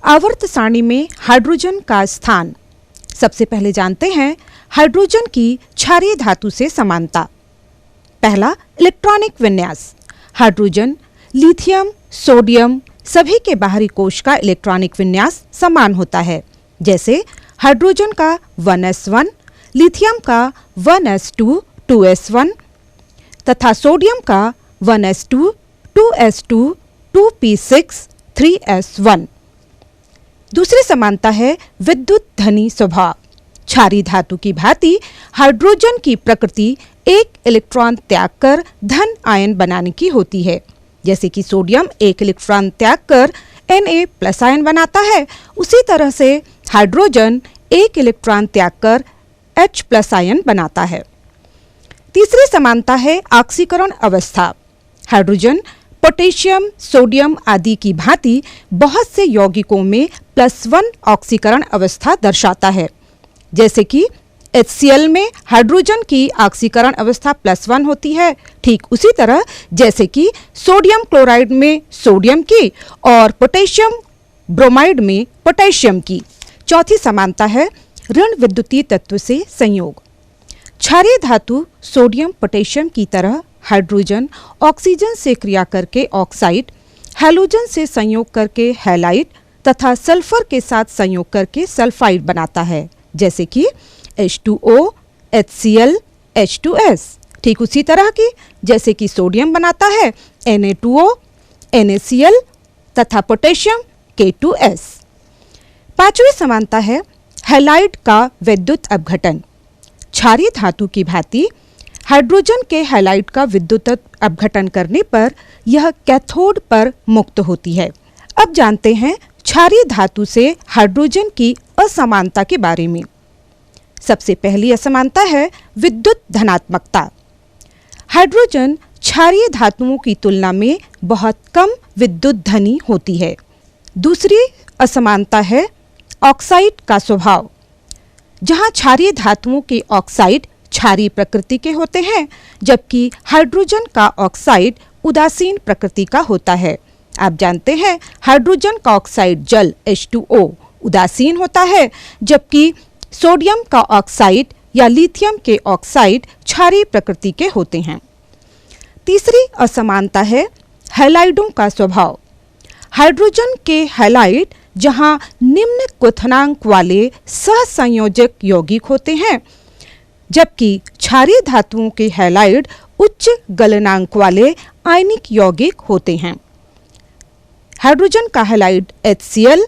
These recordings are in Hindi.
आवर्त सारणी में हाइड्रोजन का स्थान। सबसे पहले जानते हैं हाइड्रोजन की क्षारीय धातु से समानता। पहला, इलेक्ट्रॉनिक विन्यास। हाइड्रोजन, लिथियम, सोडियम सभी के बाहरी कोश का इलेक्ट्रॉनिक विन्यास समान होता है। जैसे हाइड्रोजन का 1s1, लिथियम का 1s2 2s1 तथा सोडियम का 1s2 2s2 2p6 3s1। दूसरी समानता है विद्युत धनी स्वभाव। क्षारीय धातु की भांति हाइड्रोजन की प्रकृति एक इलेक्ट्रॉन त्याग कर धन आयन बनाने की होती है। जैसे कि सोडियम एक इलेक्ट्रॉन त्याग कर Na+ आयन बनाता है, उसी तरह से हाइड्रोजन एक इलेक्ट्रॉन त्याग कर H+ आयन बनाता है। तीसरी समानता है ऑक्सीकरण अवस्था। हाइड्रोजन पोटेशियम, सोडियम आदि की भांति बहुत से यौगिकों में +1 ऑक्सीकरण अवस्था दर्शाता है। जैसे कि HCl में हाइड्रोजन की ऑक्सीकरण अवस्था +1 होती है, ठीक उसी तरह जैसे कि सोडियम क्लोराइड में सोडियम की और पोटेशियम ब्रोमाइड में पोटेशियम की। चौथी समानता है ऋण विद्युतीय तत्व से संयोग। क्षारीय धातु सोडियम पोटेशियम की तरह हाइड्रोजन ऑक्सीजन से क्रिया करके ऑक्साइड, हैलोजन से संयोग करके हैलाइड तथा सल्फर के साथ संयोग करके सल्फाइड बनाता है। जैसे कि H2O, HCl, H2S। ठीक उसी तरह की जैसे कि सोडियम बनाता है Na2O, NaCl तथा पोटेशियम K2S। पांचवी समानता है हैलाइड का विद्युत अपघटन। क्षारीय धातु की भांति हाइड्रोजन के हैलाइड का विद्युत अपघटन करने पर यह कैथोड पर मुक्त होती है। अब जानते हैं क्षारीय धातु से हाइड्रोजन की असमानता के बारे में। सबसे पहली असमानता है विद्युत धनात्मकता। हाइड्रोजन क्षारीय धातुओं की तुलना में बहुत कम विद्युत धनी होती है। दूसरी असमानता है ऑक्साइड का स्वभाव। जहां क्षारीय धातुओं के ऑक्साइड क्षारीय प्रकृति के होते हैं, जबकि हाइड्रोजन का ऑक्साइड उदासीन प्रकृति का होता है। आप जानते हैं हाइड्रोजन का ऑक्साइड जल H2O उदासीन होता है, जबकि सोडियम का ऑक्साइड या लिथियम के ऑक्साइड क्षारीय प्रकृति के होते हैं। तीसरी असमानता है हैलाइडों का स्वभाव। हाइड्रोजन के हैलाइड जहां निम्न क्वथनांक वाले सहसंयोजक यौगिक होते हैं, जबकि क्षारीय धातुओं के हैलाइड उच्च गलनांक वाले आयनिक यौगिक होते हैं। हाइड्रोजन का हैलाइड HCl,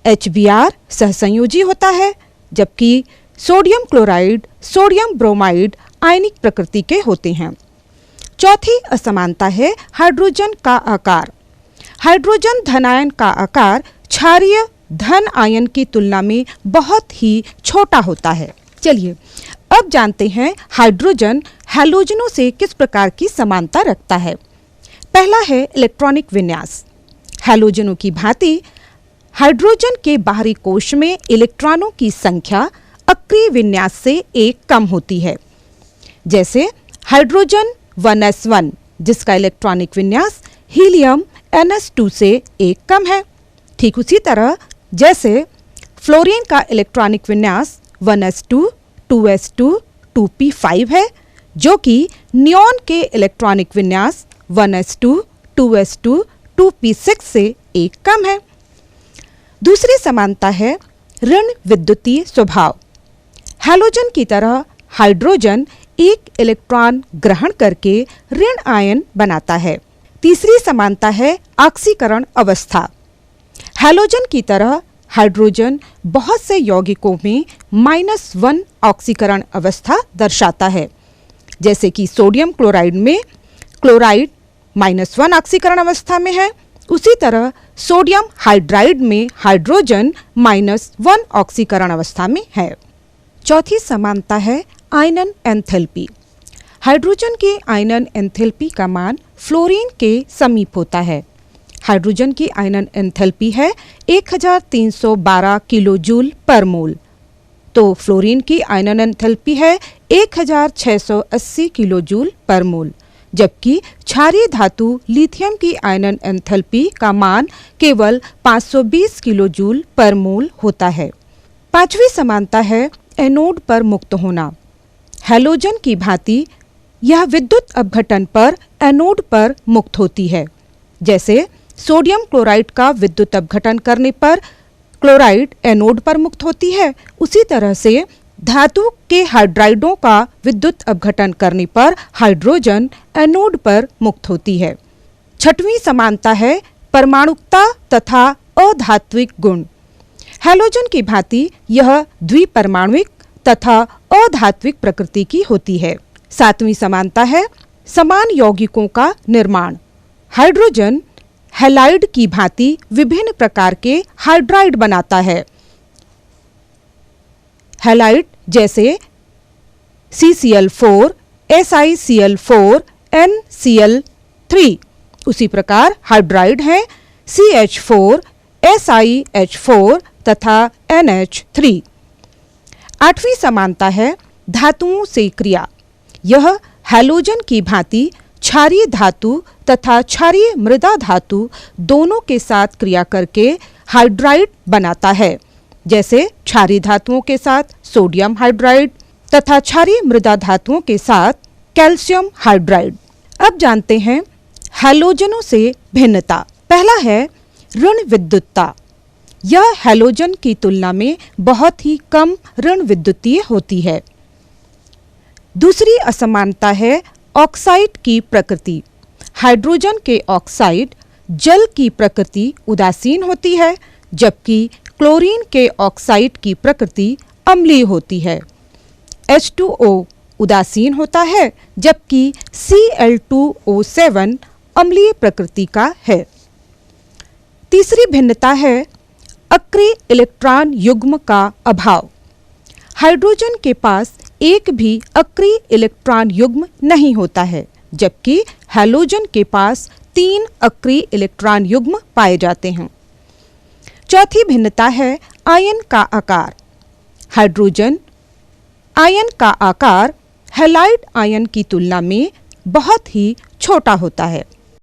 HBr सहसंयोजी होता है, जबकि सोडियम क्लोराइड, सोडियम ब्रोमाइड आयनिक प्रकृति के होते हैं। चौथी असमानता है हाइड्रोजन का आकार। हाइड्रोजन धनायन का आकार क्षारीय धन आयन की तुलना में बहुत ही छोटा होता है। चलिए अब जानते हैं हाइड्रोजन हैलोजनों से किस प्रकार की समानता रखता है। पहला है इलेक्ट्रॉनिक विन्यास। हैलोजनों की भांति हाइड्रोजन के बाहरी कोश में इलेक्ट्रॉनों की संख्या अक्रिय विन्यास से 1 कम होती है। जैसे हाइड्रोजन 1s1 जिसका इलेक्ट्रॉनिक विन्यास हीलियम NS2 से 1 कम है। ठीक उसी तरह जैसे फ्लोरीन का इलेक्ट्रॉनिक विन्यास 1s2 2s2 2p5 है, जो कि नियॉन के इलेक्ट्रॉनिक विन्यास 1s2 2s2 2p6 से 1 कम है। दूसरी समानता है ऋण विद्युतीय स्वभाव। हैलोजन की तरह हाइड्रोजन एक इलेक्ट्रॉन ग्रहण करके ऋण आयन बनाता है। तीसरी समानता है ऑक्सीकरण अवस्था। हैलोजन की तरह हाइड्रोजन बहुत से यौगिकों में -1 ऑक्सीकरण अवस्था दर्शाता है। जैसे कि सोडियम क्लोराइड में क्लोराइड -1 ऑक्सीकरण अवस्था में है, उसी तरह सोडियम हाइड्राइड में हाइड्रोजन -1 ऑक्सीकरण अवस्था में है। चौथी समानता है आयनन एंथैल्पी। हाइड्रोजन के आयनन एंथैल्पी का मान फ्लोरीन के समीप होता है। हाइड्रोजन की आयनन एंथैल्पी है 1312 किलोजूल पर मोल, तो फ्लोरीन की आयनन एंथैल्पी है 1680 किलोजूल पर मोल। जबकि क्षारीय धातु लिथियम की आयनन एंथैल्पी का मान केवल 520 किलो जूल पर मोल होता है। पांचवी समानता है एनोड पर मुक्त होना। हैलोजन की भांति यह विद्युत अपघटन पर एनोड पर मुक्त होती है। जैसे सोडियम क्लोराइड का विद्युत अपघटन करने पर क्लोराइड एनोड पर मुक्त होती है, उसी तरह से धातु के हाइड्राइडों का विद्युत अपघटन करने पर हाइड्रोजन एनोड पर मुक्त होती है। छठवीं समानता है परमाणुकता तथा अधात्विक गुण। हैलोजन की भांति यह द्विपरमाणुक तथा अधात्विक प्रकृति की होती है। सातवीं समानता है समान यौगिकों का निर्माण। हाइड्रोजन हैलाइड की भांति विभिन्न प्रकार के हाइड्राइड बनाता है। हैलाइड जैसे CCl4, SiCl4, NCl3। उसी प्रकार हाइड्राइड हैं CH4, SiH4 तथा NH3। आठवीं समानता है धातुओं से क्रिया। यह हैलोजन की भांति क्षारीय धातु तथा क्षारीय मृदा धातु दोनों के साथ क्रिया करके हाइड्राइड बनाता है। जैसे क्षारीय धातुओं के साथ सोडियम हाइड्राइड तथा क्षारीय मृदा धातुओं के साथ कैल्शियम हाइड्राइड। अब जानते हैं हैलोजनों से भिन्नता। पहला है ऋण विद्युतता। यह हैलोजन की तुलना में बहुत ही कम ऋण विद्युतीय होती है। दूसरी असमानता है ऑक्साइड की प्रकृति। हाइड्रोजन के ऑक्साइड जल की प्रकृति उदासीन होती है, जबकि क्लोरीन के ऑक्साइड की प्रकृति अम्लीय होती है। H2O उदासीन होता है, जबकि Cl2O7 अम्लीय प्रकृति का है। तीसरी भिन्नता है अक्रिय इलेक्ट्रॉन युग्म का अभाव। हाइड्रोजन के पास एक भी अक्रिय इलेक्ट्रॉन युग्म नहीं होता है, जबकि हैलोजन के पास 3 अक्रिय इलेक्ट्रॉन युग्म पाए जाते हैं। चौथी भिन्नता है आयन का आकार। हाइड्रोजन आयन का आकार हैलाइड आयन की तुलना में बहुत ही छोटा होता है।